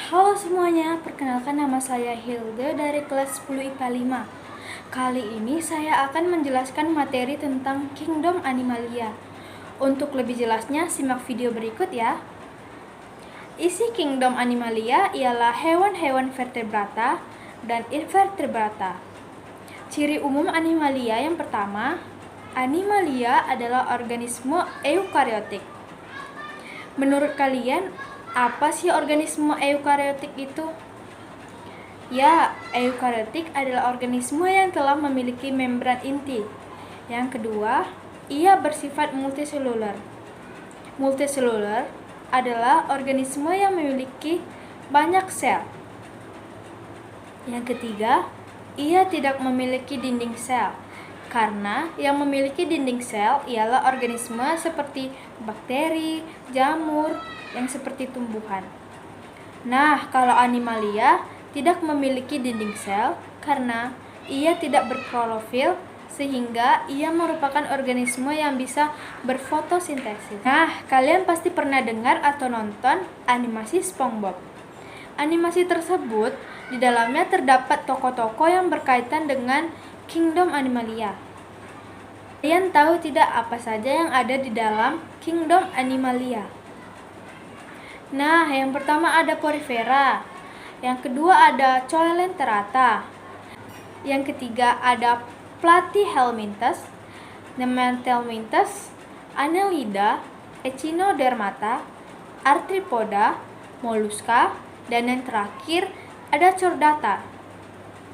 Halo semuanya, perkenalkan nama saya Hilde dari kelas 10 IPA 5. Kali ini saya akan menjelaskan materi tentang Kingdom Animalia. Untuk lebih jelasnya, simak video berikut ya. Isi Kingdom Animalia ialah hewan-hewan vertebrata dan invertebrata. Ciri umum Animalia yang pertama, Animalia adalah organisme eukariotik. Menurut kalian, apa sih organisme eukariotik itu? Ya, eukariotik adalah organisme yang telah memiliki membran inti. Yang kedua, ia bersifat multiseluler. Multiseluler adalah organisme yang memiliki banyak sel. Yang ketiga, ia tidak memiliki dinding sel. Karena yang memiliki dinding sel ialah organisme seperti bakteri, jamur, yang seperti tumbuhan. Nah, kalau Animalia tidak memiliki dinding sel karena ia tidak berklorofil sehingga ia merupakan organisme yang bisa berfotosintesis. Nah, kalian pasti pernah dengar atau nonton animasi SpongeBob. Animasi tersebut di dalamnya terdapat tokoh-tokoh yang berkaitan dengan Kingdom Animalia. Kalian tahu tidak apa saja yang ada di dalam Kingdom Animalia? Nah, yang pertama ada Porifera, yang kedua ada Coelenterata, yang ketiga ada Platyhelminthes, Nemathelminthes, Annelida, Echinodermata, Arthropoda, Mollusca, dan yang terakhir ada Chordata.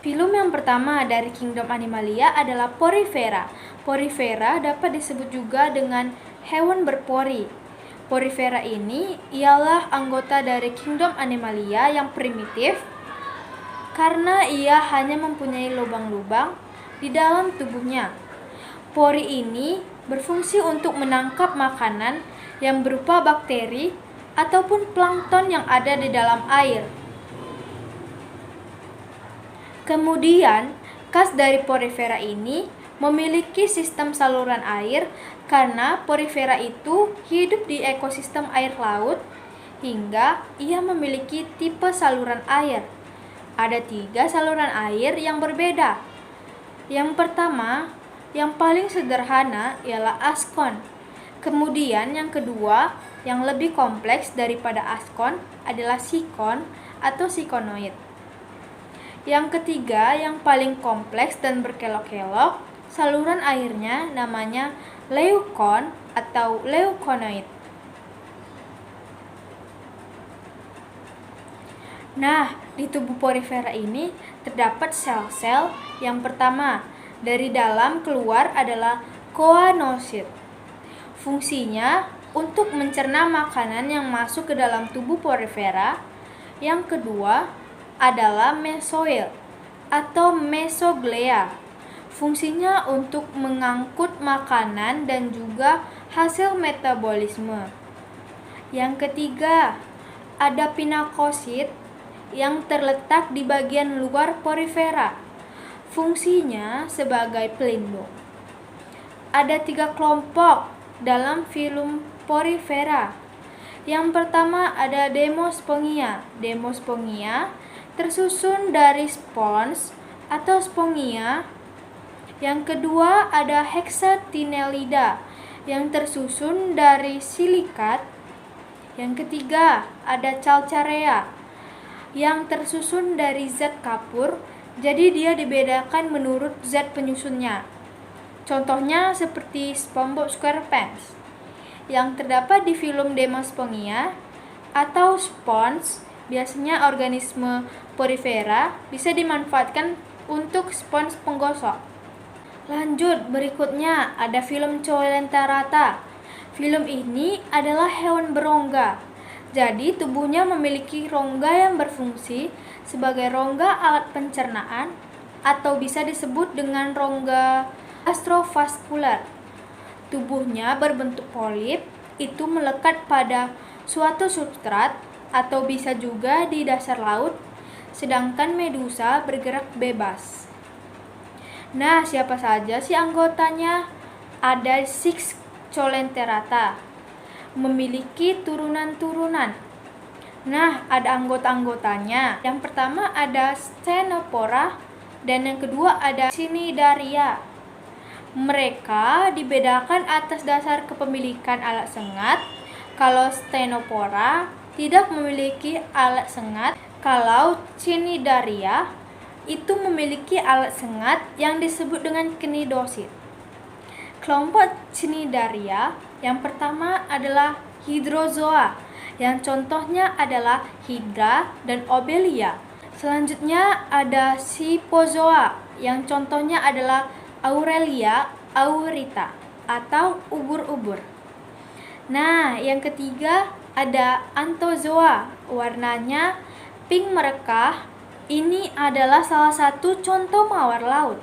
Filum yang pertama dari Kingdom Animalia adalah Porifera. Porifera dapat disebut juga dengan hewan berpori. Porifera ini ialah anggota dari Kingdom Animalia yang primitif karena ia hanya mempunyai lubang-lubang di dalam tubuhnya. Pori ini berfungsi untuk menangkap makanan yang berupa bakteri ataupun plankton yang ada di dalam air. Kemudian, khas dari Porifera ini memiliki sistem saluran air karena Porifera itu hidup di ekosistem air laut hingga ia memiliki tipe saluran air. Ada 3 saluran air yang berbeda. Yang pertama, yang paling sederhana ialah askon. Kemudian yang kedua, yang lebih kompleks daripada askon adalah sikon atau sikonoid. Yang ketiga, yang paling kompleks dan berkelok-kelok, saluran airnya namanya leukon atau leukonoid. Nah, di tubuh Porifera ini terdapat sel-sel. Yang pertama, dari dalam keluar adalah choanocyte. Fungsinya untuk mencerna makanan yang masuk ke dalam tubuh Porifera. Yang kedua adalah mesoil atau mesoglea. Fungsinya untuk mengangkut makanan dan juga hasil metabolisme. Yang ketiga, ada pinakosit yang terletak di bagian luar Porifera. Fungsinya sebagai pelindung. Ada 3 kelompok dalam filum Porifera. Yang pertama ada Demospongia. Demospongia tersusun dari spons atau spongia. Yang kedua ada Hexatinellida yang tersusun dari silikat. Yang ketiga ada Calcarea yang tersusun dari zat kapur. Jadi dia dibedakan menurut zat penyusunnya. Contohnya seperti SpongeBob SquarePants yang terdapat di filum Demospongia atau spons. Biasanya organisme Porifera bisa dimanfaatkan untuk spons penggosok. Lanjut, berikutnya ada filum Coelenterata. Filum ini adalah hewan berongga. Jadi tubuhnya memiliki rongga yang berfungsi sebagai rongga alat pencernaan atau bisa disebut dengan rongga gastrovaskular. Tubuhnya berbentuk polip, itu melekat pada suatu substrat atau bisa juga di dasar laut, sedangkan medusa bergerak bebas. Nah, siapa saja sih anggotanya? Ada 6 Coelenterata, memiliki turunan-turunan. Nah, ada anggota-anggotanya. Yang pertama ada Ctenophora dan yang kedua ada Cnidaria. Mereka dibedakan atas dasar kepemilikan alat sengat. Kalau Ctenophora tidak memiliki alat sengat, kalau Cnidaria itu memiliki alat sengat yang disebut dengan cnidosid. Kelompok Cnidaria yang pertama adalah hydrozoa, yang contohnya adalah Hydra dan Obelia. Selanjutnya ada Scyphozoa, yang contohnya adalah Aurelia, Aurita, atau ubur-ubur. Nah, yang ketiga ada Anthozoa, warnanya pink merekah. Ini adalah salah satu contoh mawar laut.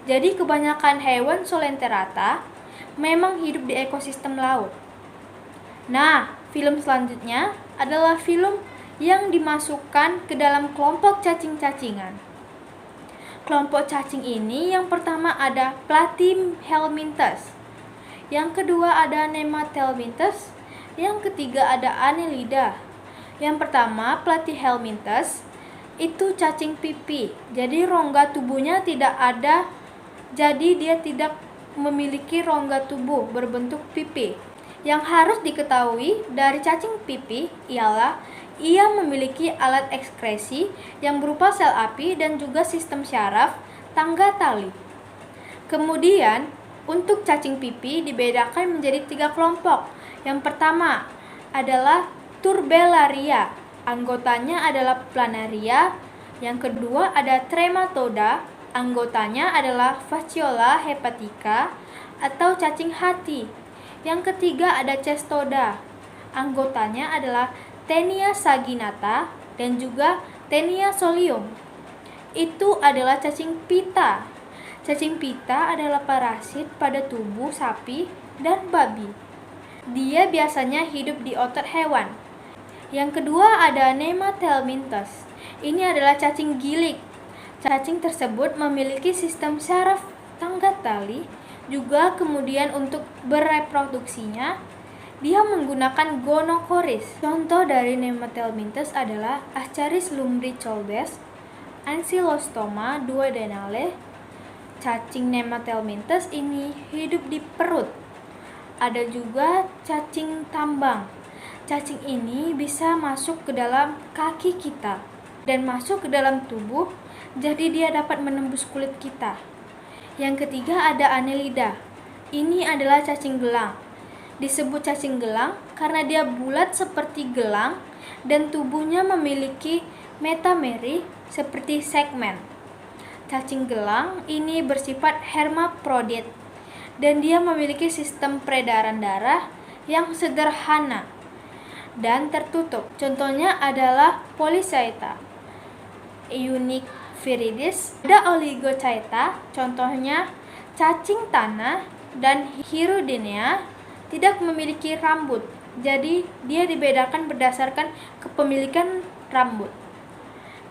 Jadi kebanyakan hewan Solenterata memang hidup di ekosistem laut. Nah, film selanjutnya adalah film yang dimasukkan ke dalam kelompok cacing-cacingan. Kelompok cacing ini yang pertama ada Platyhelminthes, yang kedua ada Nemathelminthes, yang ketiga ada Annelida. Yang pertama Platyhelminthes itu cacing pipi, jadi rongga tubuhnya tidak ada, jadi dia tidak memiliki rongga tubuh berbentuk pipi. Yang harus diketahui dari cacing pipi ialah ia memiliki alat ekskresi yang berupa sel api dan juga sistem syaraf tangga tali. Kemudian, untuk cacing pipi dibedakan menjadi 3 kelompok. Yang pertama adalah Turbellaria, anggotanya adalah Planaria. Yang kedua ada Trematoda, anggotanya adalah Fasciola hepatica atau cacing hati. Yang ketiga ada Cestoda, anggotanya adalah Taenia saginata dan juga Taenia solium. Itu adalah cacing pita. Cacing pita adalah parasit pada tubuh sapi dan babi. Dia biasanya hidup di otot hewan. Yang kedua ada Nemathelminthes. Ini adalah cacing gilik. Cacing tersebut memiliki sistem syaraf tangga tali. Juga kemudian untuk bereproduksinya, dia menggunakan gonokoris. Contoh dari Nemathelminthes adalah Ascaris lumbricoides, Ancylostoma duodenale. Cacing Nemathelminthes ini hidup di perut. Ada juga cacing tambang. Cacing ini bisa masuk ke dalam kaki kita dan masuk ke dalam tubuh, jadi dia dapat menembus kulit kita. Yang ketiga ada Annelida. Ini adalah cacing gelang. Disebut cacing gelang karena dia bulat seperti gelang dan tubuhnya memiliki metameri seperti segmen. Cacing gelang ini bersifat hermaprodit dan dia memiliki sistem peredaran darah yang sederhana dan tertutup. Contohnya adalah Polychaeta, Unique viridis, ada Oligochaeta, contohnya cacing tanah, dan Hirudinea tidak memiliki rambut. Jadi dia dibedakan berdasarkan kepemilikan rambut.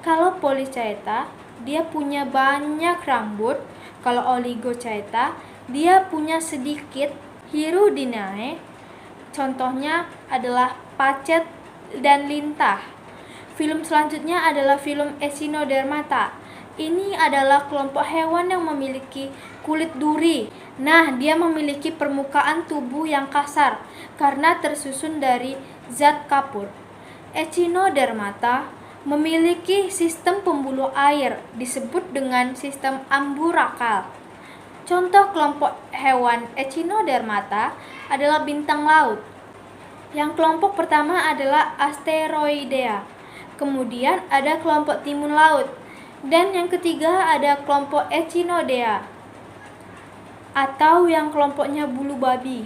Kalau Polychaeta, dia punya banyak rambut. Kalau Oligochaeta, dia punya sedikit. Hirudinea, contohnya adalah pacet dan lintah. Film selanjutnya adalah film Echinodermata. Ini adalah kelompok hewan yang memiliki kulit duri. Nah, dia memiliki permukaan tubuh yang kasar karena tersusun dari zat kapur. Echinodermata memiliki sistem pembuluh air disebut dengan sistem amburakal. Contoh kelompok hewan Echinodermata adalah bintang laut. Yang kelompok pertama adalah Asteroidea. Kemudian ada kelompok timun laut. Dan yang ketiga ada kelompok Echinodea atau yang kelompoknya bulu babi.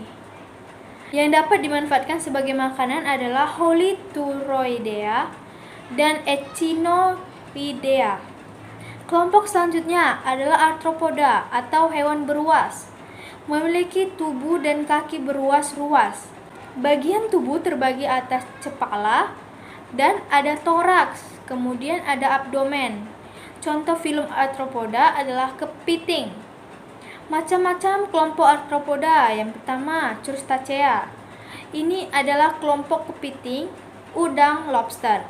Yang dapat dimanfaatkan sebagai makanan adalah Holituroidea dan Echinoidea. Kelompok selanjutnya adalah Arthropoda atau hewan beruas. Memiliki tubuh dan kaki beruas-ruas. Bagian tubuh terbagi atas kepala dan ada toraks, kemudian ada abdomen. Contoh film arthropoda adalah kepiting. Macam-macam kelompok arthropoda. Yang pertama, Crustacea. Ini adalah kelompok kepiting udang lobster.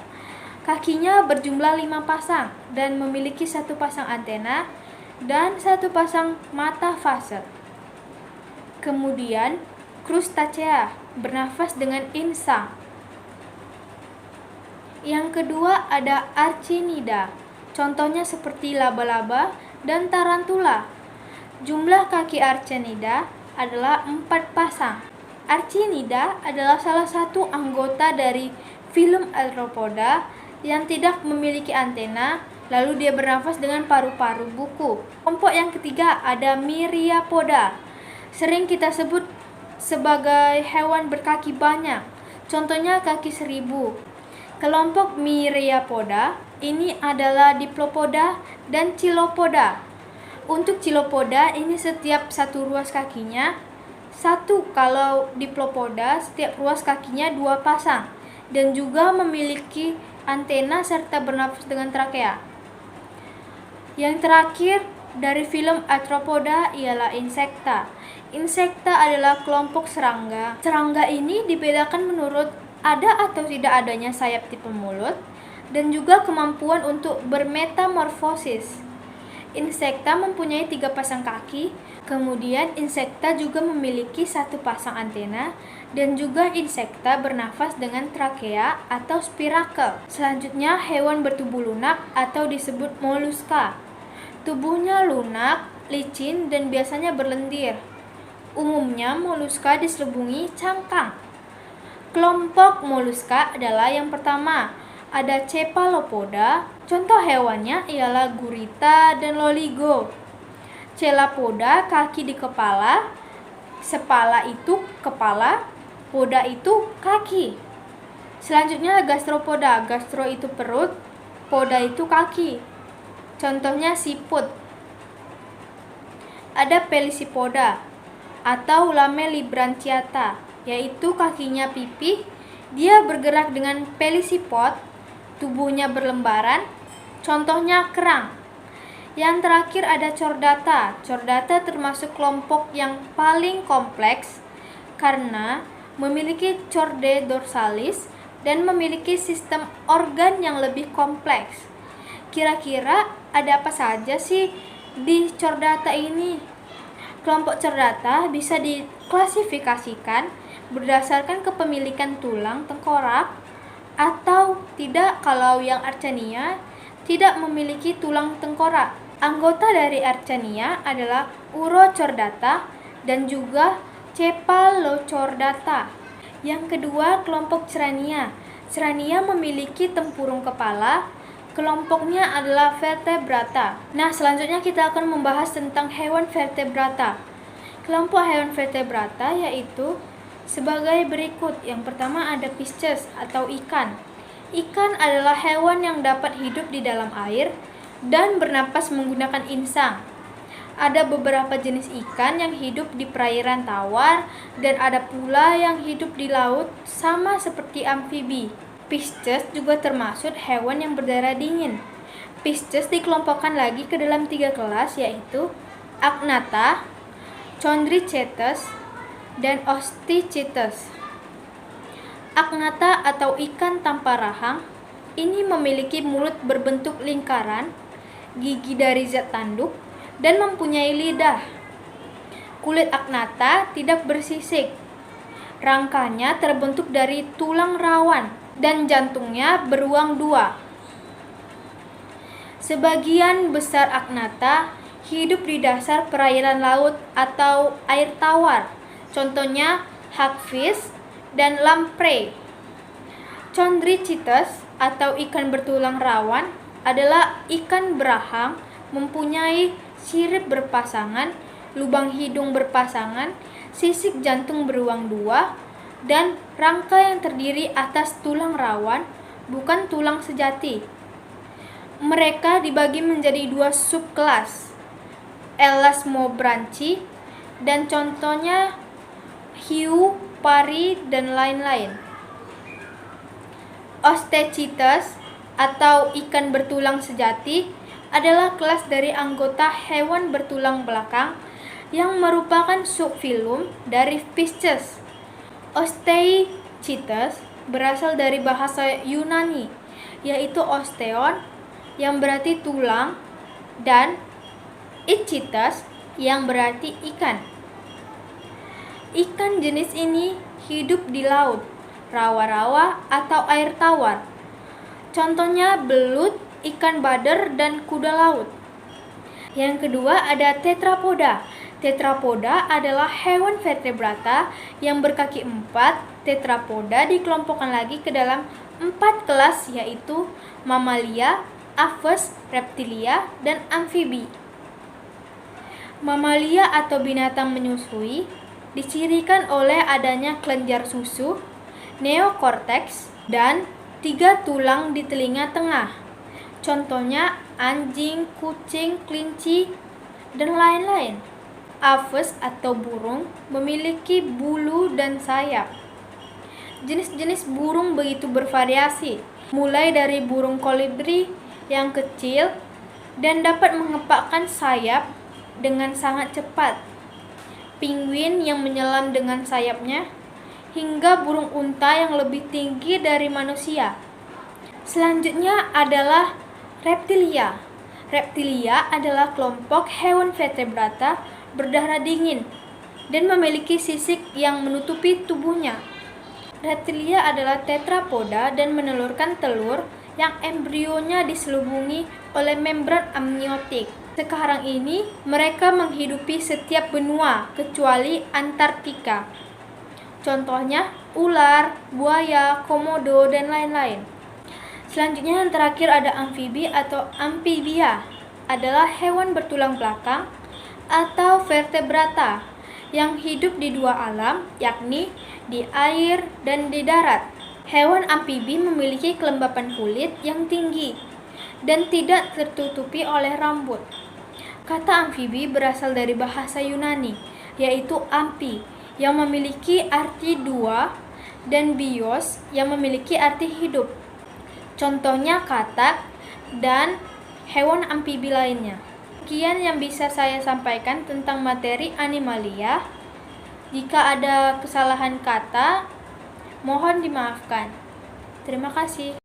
Kakinya berjumlah 5 pasang dan memiliki 1 pasang antena dan 1 pasang mata fase. Kemudian, krustacea bernafas dengan insang. Yang kedua ada Archinida. Contohnya seperti laba-laba dan tarantula. Jumlah kaki Archinida adalah 4 pasang. Archinida adalah salah satu anggota dari filum Arthropoda yang tidak memiliki antena, lalu dia bernafas dengan paru-paru buku. Kelompok yang ketiga ada Myriapoda. Sering kita sebut sebagai hewan berkaki banyak, contohnya kaki 1000. Kelompok Myriapoda ini adalah Diplopoda dan Chilopoda. Untuk Chilopoda ini setiap satu ruas kakinya satu, kalau Diplopoda setiap ruas kakinya 2 pasang dan juga memiliki antena serta bernafas dengan trakea. Yang terakhir dari filum Arthropoda ialah Insecta. Insecta adalah kelompok serangga. Serangga ini dibedakan menurut ada atau tidak adanya sayap tipe mulut dan juga kemampuan untuk bermetamorfosis. Insecta mempunyai 3 pasang kaki, kemudian Insecta juga memiliki 1 pasang antena dan juga Insecta bernafas dengan trakea atau spirakel. Selanjutnya hewan bertubuh lunak atau disebut moluska. Tubuhnya lunak, licin dan biasanya berlendir. Umumnya moluska diselubungi cangkang. Kelompok moluska adalah yang pertama, ada Cephalopoda. Contoh hewannya ialah gurita dan loligo. Cephalopoda kaki di kepala, sepala itu kepala, poda itu kaki. Selanjutnya gastropoda. Gastro itu perut, poda itu kaki. Contohnya siput. Ada Pelecypoda atau Lamellibranchiata, yaitu kakinya pipih. Dia bergerak dengan pelecypod, tubuhnya berlembaran, contohnya kerang. Yang terakhir ada Chordata. Chordata termasuk kelompok yang paling kompleks karena memiliki chorde dorsalis dan memiliki sistem organ yang lebih kompleks. Kira-kira ada apa saja sih di Chordata ini? Kelompok Chordata bisa diklasifikasikan berdasarkan kepemilikan tulang tengkorak atau tidak kalau yang Archania tidak memiliki tulang tengkorak. Anggota dari Archania adalah Urochordata dan juga Cephalochordata. Yang kedua, kelompok Crania. Crania memiliki tempurung kepala. Kelompoknya adalah Vertebrata. Nah, selanjutnya kita akan membahas tentang hewan vertebrata. Kelompok hewan vertebrata yaitu sebagai berikut. Yang pertama ada Pisces atau ikan. Ikan adalah hewan yang dapat hidup di dalam air dan bernapas menggunakan insang. Ada beberapa jenis ikan yang hidup di perairan tawar dan ada pula yang hidup di laut sama seperti amfibi. Pisces juga termasuk hewan yang berdarah dingin. Pisces dikelompokkan lagi ke dalam 3 kelas yaitu Agnatha, Chondrichthyes, dan Ostychithes. Agnatha atau ikan tanpa rahang ini memiliki mulut berbentuk lingkaran, gigi dari zat tanduk, dan mempunyai lidah. Kulit Agnatha tidak bersisik. Rangkanya terbentuk dari tulang rawan dan jantungnya beruang 2. Sebagian besar Agnatha hidup di dasar perairan laut atau air tawar. Contohnya hagfish dan lamprey. Chondrichthyes atau ikan bertulang rawan adalah ikan berahang, mempunyai sirip berpasangan, lubang hidung berpasangan, sisik jantung beruang 2, dan rangka yang terdiri atas tulang rawan, bukan tulang sejati. Mereka dibagi menjadi 2 subkelas, Elasmobranchi, dan contohnya hiu, pari, dan lain-lain. Osteochithys atau ikan bertulang sejati adalah kelas dari anggota hewan bertulang belakang yang merupakan subfilum dari Pisces. Osteochithys berasal dari bahasa Yunani, yaitu osteon yang berarti tulang dan ichthys yang berarti ikan. Ikan jenis ini hidup di laut, rawa-rawa atau air tawar. Contohnya belut, ikan bader, dan kuda laut. Yang kedua ada tetrapoda. Tetrapoda adalah hewan vertebrata yang berkaki 4. Tetrapoda dikelompokkan lagi ke dalam 4 kelas, yaitu mamalia, aves, reptilia, dan amfibi. Mamalia atau binatang menyusui dicirikan oleh adanya kelenjar susu, neokorteks, dan 3 tulang di telinga tengah. Contohnya anjing, kucing, kelinci, dan lain-lain. Aves atau burung memiliki bulu dan sayap. Jenis-jenis burung begitu bervariasi, mulai dari burung kolibri yang kecil dan dapat mengepakkan sayap dengan sangat cepat, penguin yang menyelam dengan sayapnya, hingga burung unta yang lebih tinggi dari manusia. Selanjutnya adalah reptilia. Reptilia adalah kelompok hewan vertebrata berdarah dingin dan memiliki sisik yang menutupi tubuhnya. Reptilia adalah tetrapoda dan menelurkan telur yang embrionya diselubungi oleh membran amniotik. Sekarang ini mereka menghidupi setiap benua kecuali Antartika. Contohnya ular, buaya, komodo, dan lain-lain. Selanjutnya yang terakhir ada amfibi atau amphibia. Adalah hewan bertulang belakang atau vertebrata yang hidup di 2 alam, yakni di air dan di darat. Hewan amfibi memiliki kelembapan kulit yang tinggi dan tidak tertutupi oleh rambut. Kata amfibi berasal dari bahasa Yunani, yaitu amphi, yang memiliki arti 2, dan bios, yang memiliki arti hidup. Contohnya katak dan hewan amfibi lainnya. Sekian yang bisa saya sampaikan tentang materi animalia. Jika ada kesalahan kata, mohon dimaafkan. Terima kasih.